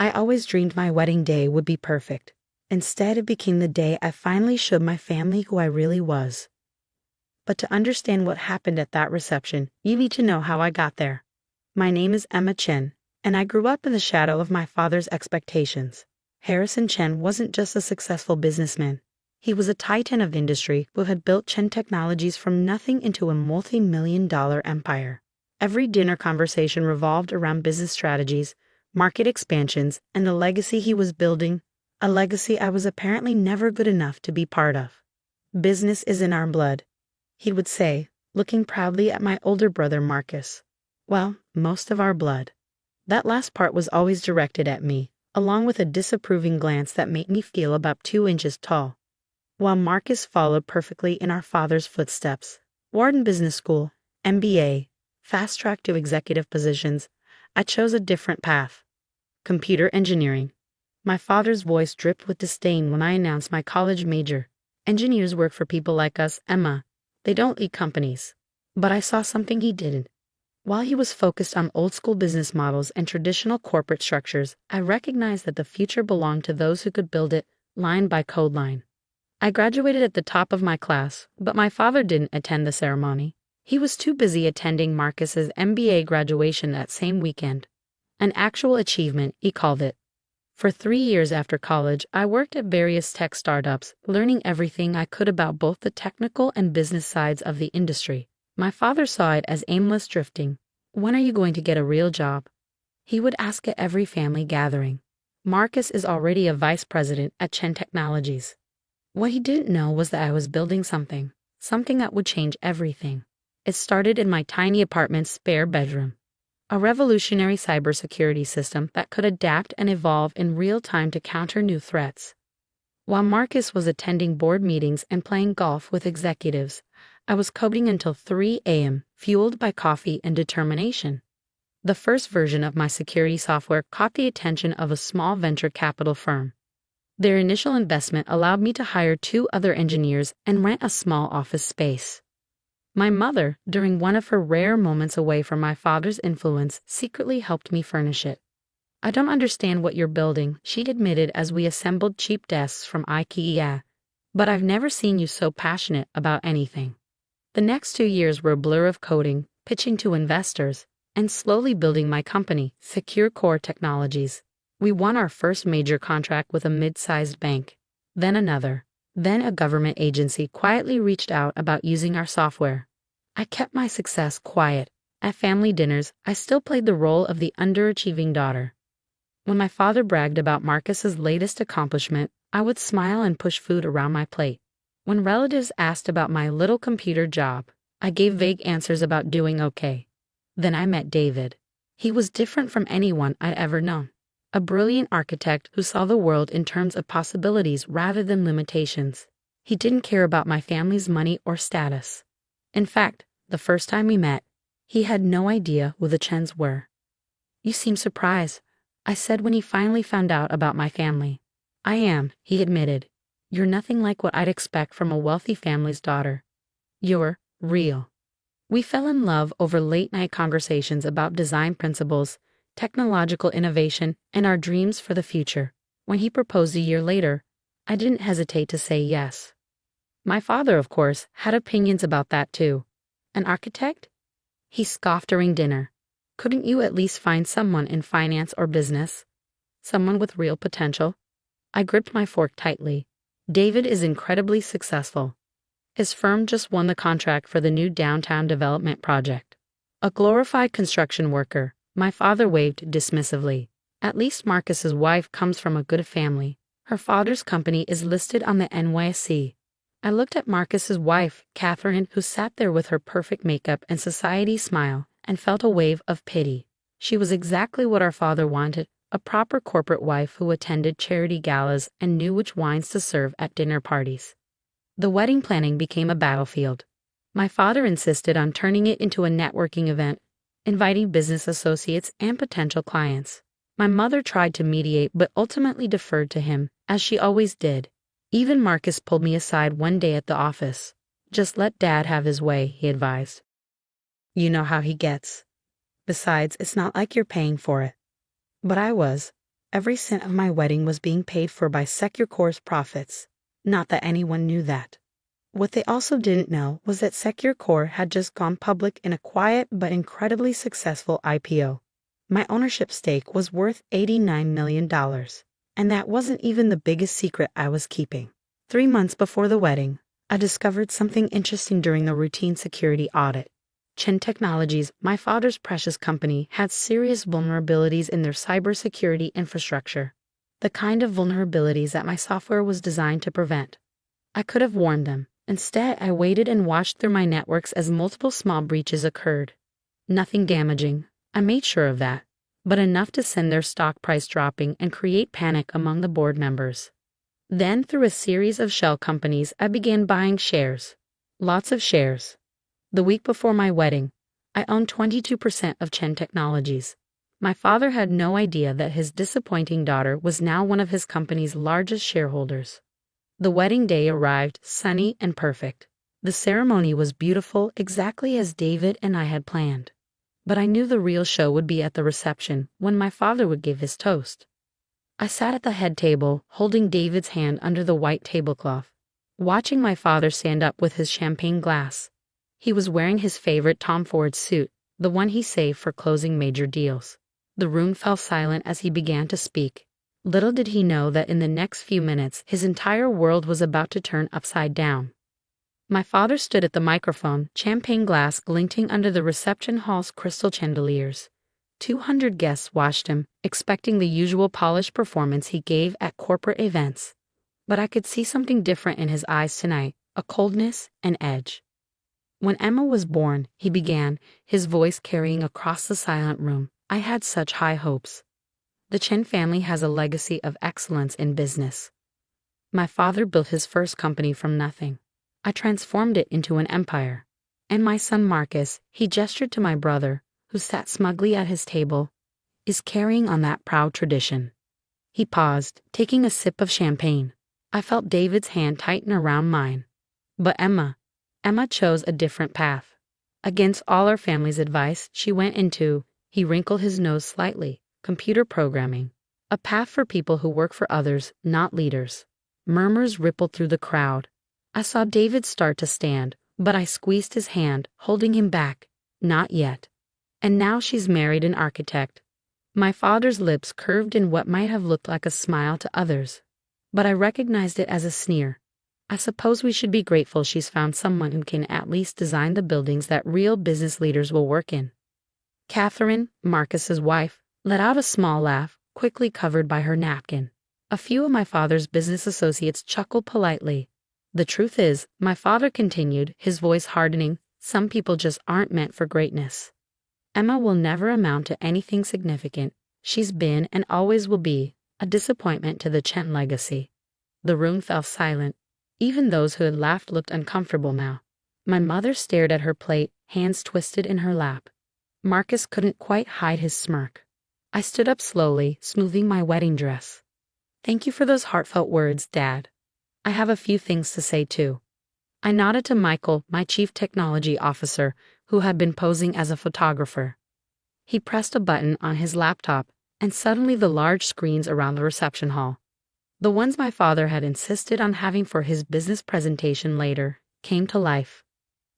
I always dreamed my wedding day would be perfect. Instead, it became the day I finally showed my family who I really was. But to understand what happened at that reception, you need to know how I got there. My name is Emma Chen, and I grew up in the shadow of my father's expectations. Harrison Chen wasn't just a successful businessman. He was a titan of industry who had built Chen Technologies from nothing into a multi-million-dollar empire. Every dinner conversation revolved around business strategies, market expansions, and the legacy he was building, a legacy I was apparently never good enough to be part of. "Business is in our blood," he would say, looking proudly at my older brother Marcus. Well, most of our blood. That last part was always directed at me, along with a disapproving glance that made me feel about 2 inches tall. While Marcus followed perfectly in our father's footsteps, Wharton Business School, MBA, fast track to executive positions, I chose a different path. Computer engineering. My father's voice dripped with disdain when I announced my college major. Engineers work for people like us, Emma. They don't lead companies. But I saw something he didn't. While he was focused on old-school business models and traditional corporate structures, I recognized that the future belonged to those who could build it, line by code line. I graduated at the top of my class, but my father didn't attend the ceremony. He was too busy attending Marcus's MBA graduation that same weekend. An actual achievement, he called it. For 3 years after college, I worked at various tech startups, learning everything I could about both the technical and business sides of the industry. My father saw it as aimless drifting. "When are you going to get a real job?" He would ask at every family gathering. Marcus is already a vice president at Chen Technologies. What he didn't know was that I was building something that would change everything. It started in my tiny apartment's spare bedroom. A revolutionary cybersecurity system that could adapt and evolve in real time to counter new threats. While Marcus was attending board meetings and playing golf with executives, I was coding until 3 a.m., fueled by coffee and determination. The first version of my security software caught the attention of a small venture capital firm. Their initial investment allowed me to hire 2 other engineers and rent a small office space. My mother, during one of her rare moments away from my father's influence, secretly helped me furnish it. "I don't understand what you're building," she admitted as we assembled cheap desks from IKEA, "but I've never seen you so passionate about anything." The next 2 years were a blur of coding, pitching to investors, and slowly building my company, Secure Core Technologies. We won our first major contract with a mid-sized bank, then another. Then a government agency quietly reached out about using our software. I kept my success quiet. At family dinners, I still played the role of the underachieving daughter. When my father bragged about Marcus's latest accomplishment, I would smile and push food around my plate. When relatives asked about my little computer job, I gave vague answers about doing okay. Then I met David. He was different from anyone I'd ever known. A brilliant architect who saw the world in terms of possibilities rather than limitations. He didn't care about my family's money or status. In fact, the first time we met, he had no idea who the Chens were. "You seem surprised," I said when he finally found out about my family. "I am," he admitted. "You're nothing like what I'd expect from a wealthy family's daughter. You're real." We fell in love over late-night conversations about design principles, technological innovation, and our dreams for the future. When he proposed a year later, I didn't hesitate to say yes. My father, of course, had opinions about that too. "An architect?" He scoffed during dinner. "Couldn't you at least find someone in finance or business? Someone with real potential?" I gripped my fork tightly. David is incredibly successful. His firm just won the contract for the new downtown development project. A glorified construction worker, my father waved dismissively. "At least Marcus's wife comes from a good family. Her father's company is listed on the NYSE." I looked at Marcus's wife, Catherine, who sat there with her perfect makeup and society smile, and felt a wave of pity. She was exactly what our father wanted, a proper corporate wife who attended charity galas and knew which wines to serve at dinner parties. The wedding planning became a battlefield. My father insisted on turning it into a networking event, inviting business associates and potential clients. My mother tried to mediate but ultimately deferred to him, as she always did. Even Marcus pulled me aside one day at the office. "Just let Dad have his way," he advised. "You know how he gets. Besides, it's not like you're paying for it." But I was. Every cent of my wedding was being paid for by SecureCore's profits. Not that anyone knew that. What they also didn't know was that SecureCore had just gone public in a quiet but incredibly successful IPO. My ownership stake was worth $89 million, and that wasn't even the biggest secret I was keeping. 3 months before the wedding, I discovered something interesting during the routine security audit. Chen Technologies, my father's precious company, had serious vulnerabilities in their cybersecurity infrastructure, the kind of vulnerabilities that my software was designed to prevent. I could have warned them. Instead, I waited and watched through my networks as multiple small breaches occurred. Nothing damaging, I made sure of that, but enough to send their stock price dropping and create panic among the board members. Then, through a series of shell companies, I began buying shares. Lots of shares. The week before my wedding, I owned 22% of Chen Technologies. My father had no idea that his disappointing daughter was now one of his company's largest shareholders. The wedding day arrived sunny and perfect. The ceremony was beautiful, exactly as David and I had planned. But I knew the real show would be at the reception, when my father would give his toast. I sat at the head table, holding David's hand under the white tablecloth, watching my father stand up with his champagne glass. He was wearing his favorite Tom Ford suit, the one he saved for closing major deals. The room fell silent as he began to speak. Little did he know that in the next few minutes his entire world was about to turn upside down. My father stood at the microphone, champagne glass glinting under the reception hall's crystal chandeliers. 200 guests watched him, expecting the usual polished performance he gave at corporate events. But I could see something different in his eyes tonight, a coldness, an edge. When Emma was born, he began, his voice carrying across the silent room. I had such high hopes. The Chen family has a legacy of excellence in business. My father built his first company from nothing. I transformed it into an empire. And my son Marcus, he gestured to my brother, who sat smugly at his table, is carrying on that proud tradition. He paused, taking a sip of champagne. I felt David's hand tighten around mine. But Emma chose a different path. Against all our family's advice, she went into, he wrinkled his nose slightly, computer programming. A path for people who work for others, not leaders. Murmurs rippled through the crowd. I saw David start to stand, but I squeezed his hand, holding him back. Not yet. And now she's married an architect. My father's lips curved in what might have looked like a smile to others, but I recognized it as a sneer. I suppose we should be grateful she's found someone who can at least design the buildings that real business leaders will work in. Catherine, Marcus's wife, let out a small laugh, quickly covered by her napkin. A few of my father's business associates chuckled politely. The truth is, my father continued, his voice hardening, some people just aren't meant for greatness. Emma will never amount to anything significant. She's been, and always will be, a disappointment to the Chen legacy. The room fell silent. Even those who had laughed looked uncomfortable now. My mother stared at her plate, hands twisted in her lap. Marcus couldn't quite hide his smirk. I stood up slowly, smoothing my wedding dress. Thank you for those heartfelt words, Dad. I have a few things to say too. I nodded to Michael, my chief technology officer, who had been posing as a photographer. He pressed a button on his laptop, and suddenly the large screens around the reception hall, the ones my father had insisted on having for his business presentation later, came to life.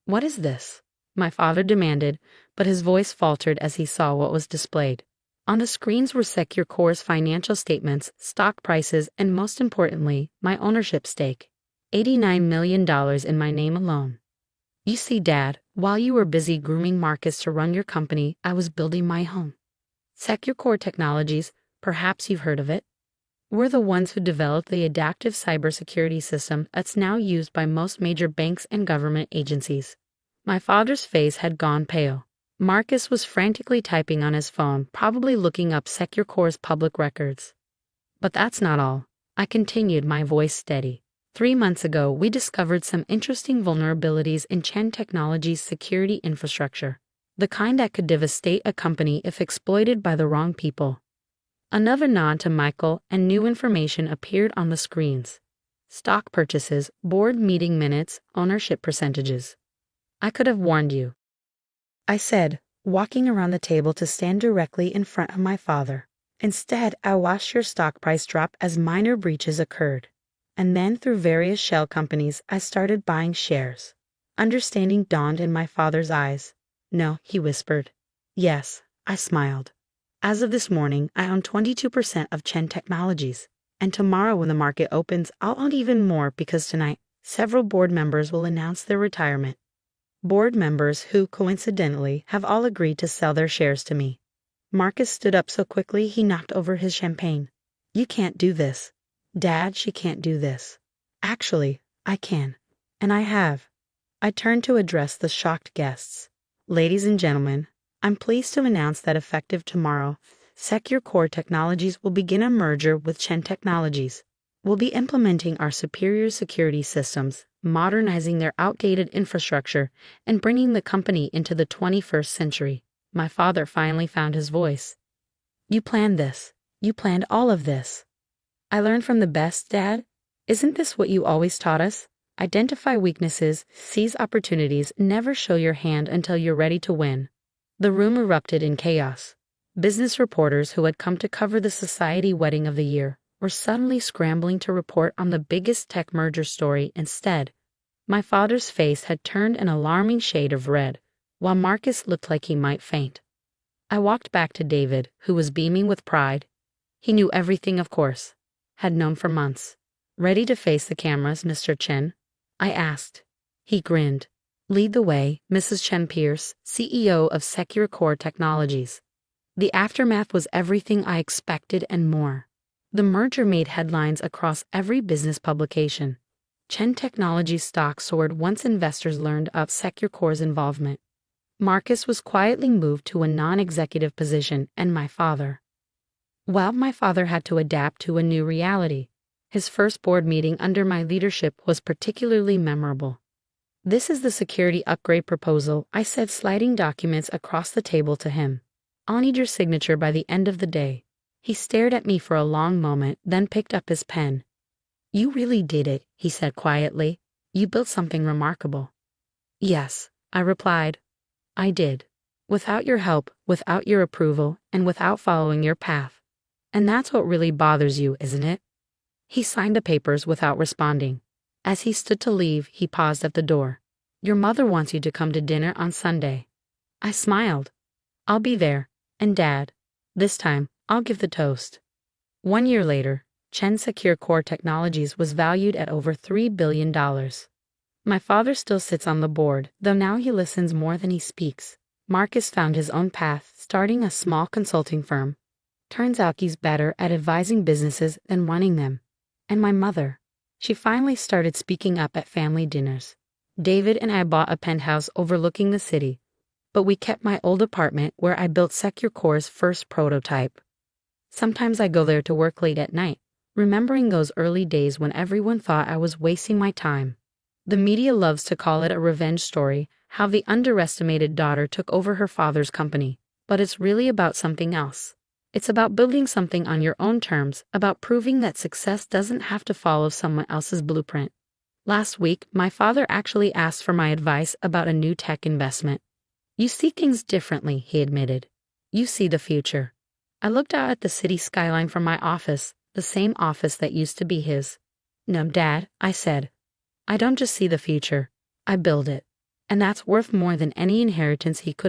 What is this? My father demanded, but his voice faltered as he saw what was displayed. On the screens were SecureCore's financial statements, stock prices, and most importantly, my ownership stake. $89 million in my name alone. You see, Dad, while you were busy grooming Marcus to run your company, I was building my home. SecureCore Technologies, perhaps you've heard of it. We're the ones who developed the adaptive cybersecurity system that's now used by most major banks and government agencies. My father's face had gone pale. Marcus was frantically typing on his phone, probably looking up SecureCore's public records. But that's not all. I continued, my voice steady. 3 months ago, we discovered some interesting vulnerabilities in Chen Technologies' security infrastructure, the kind that could devastate a company if exploited by the wrong people. Another nod to Michael, and new information appeared on the screens. Stock purchases, board meeting minutes, ownership percentages. I could have warned you, I said, walking around the table to stand directly in front of my father. Instead, I watched your stock price drop as minor breaches occurred. And then, through various shell companies, I started buying shares. Understanding dawned in my father's eyes. No, he whispered. Yes, I smiled. As of this morning, I own 22% of Chen Technologies. And tomorrow when the market opens, I'll own even more because tonight, several board members will announce their retirement. Board members who, coincidentally, have all agreed to sell their shares to me. Marcus stood up so quickly he knocked over his champagne. You can't do this. Dad, she can't do this. Actually, I can. And I have. I turned to address the shocked guests. Ladies and gentlemen, I'm pleased to announce that effective tomorrow, Secure Core Technologies will begin a merger with Chen Technologies. We'll be implementing our superior security systems, modernizing their outdated infrastructure, and bringing the company into the 21st century. My father finally found his voice. You planned this. You planned all of this. I learned from the best, Dad. Isn't this what you always taught us? Identify weaknesses, seize opportunities, never show your hand until you're ready to win. The room erupted in chaos. Business reporters who had come to cover the society wedding of the year were suddenly scrambling to report on the biggest tech merger story instead. My father's face had turned an alarming shade of red, while Marcus looked like he might faint. I walked back to David, who was beaming with pride. He knew everything, of course. Had known for months. Ready to face the cameras, Mr. Chen? I asked. He grinned. Lead the way, Mrs. Chen Pierce, CEO of Secure Core Technologies. The aftermath was everything I expected and more. The merger made headlines across every business publication. Chen Technologies stock soared once investors learned of Secure Core's involvement. Marcus was quietly moved to a non-executive position, and my father had to adapt to a new reality. His first board meeting under my leadership was particularly memorable. This is the security upgrade proposal, I said, sliding documents across the table to him. I'll need your signature by the end of the day. He stared at me for a long moment, then picked up his pen. You really did it, he said quietly. You built something remarkable. Yes, I replied. I did. Without your help, without your approval, and without following your path. And that's what really bothers you, isn't it? He signed the papers without responding. As he stood to leave, he paused at the door. Your mother wants you to come to dinner on Sunday. I smiled. I'll be there. And Dad, this time, I'll give the toast. 1 year later, Chen Secure Core Technologies was valued at over $3 billion. My father still sits on the board, though now he listens more than he speaks. Marcus found his own path, starting a small consulting firm. Turns out he's better at advising businesses than running them. And my mother, she finally started speaking up at family dinners. David and I bought a penthouse overlooking the city, but we kept my old apartment where I built Secure Core's first prototype. Sometimes I go there to work late at night, remembering those early days when everyone thought I was wasting my time. The media loves to call it a revenge story, how the underestimated daughter took over her father's company, but it's really about something else. It's about building something on your own terms, about proving that success doesn't have to follow someone else's blueprint. Last week, my father actually asked for my advice about a new tech investment. You see things differently, he admitted. You see the future. I looked out at the city skyline from my office, the same office that used to be his. No, Dad, I said. I don't just see the future. I build it. And that's worth more than any inheritance he could have